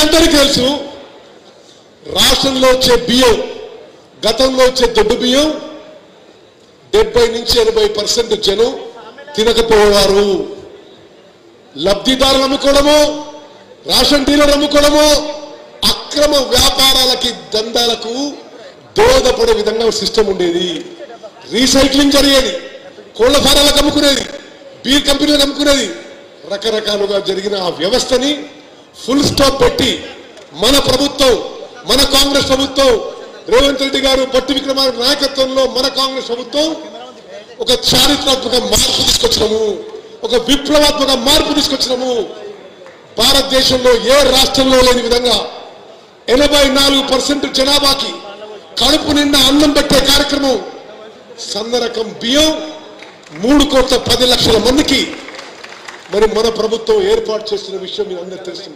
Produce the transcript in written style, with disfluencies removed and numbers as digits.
అందరికీ తెలుసు రాష్ట్రంలో వచ్చే బియ్యం గతంలో వచ్చే దొడ్డు బియ్యం 70 నుంచి 80% జనం తినకపోయేవారు. లబ్ధిదారులు అమ్ముకోవడము, రేషన్ డీలర్ అమ్ముకోవడము అక్రమ వ్యాపారాలకి దందాలకు దోహదపడే విధంగా సిస్టమ్ ఉండేది. రీసైక్లింగ్ జరిగేది, కోళ్ల ఫారాలకు అమ్ముకునేది, బీర్ కంపెనీలకు అమ్ముకునేది. రకరకాలుగా జరిగిన ఆ వ్యవస్థని ఫుల్ స్టాప్ పెట్టి మన ప్రభుత్వం, మన కాంగ్రెస్ ప్రభుత్వం, రేవంత్ రెడ్డి గారు, పొట్టి విక్రమార్క నాయకత్వంలో మన కాంగ్రెస్ ప్రభుత్వం ఒక చారిత్రాత్మక మార్పు తీసుకొచ్చినాము, ఒక విప్లవాత్మక మార్పు తీసుకొచ్చినాము. భారతదేశంలో ఏ రాష్ట్రంలో లేని విధంగా 84% జనాభాకి కడుపు నిండా అన్నం పెట్టే కార్యక్రమం, సన్న రకం బియ్యం 3,10,00,000 మందికి మరి మన ప్రభుత్వం ఏర్పాటు చేస్తున్న విషయం మీరు అందరూ తెలుసు.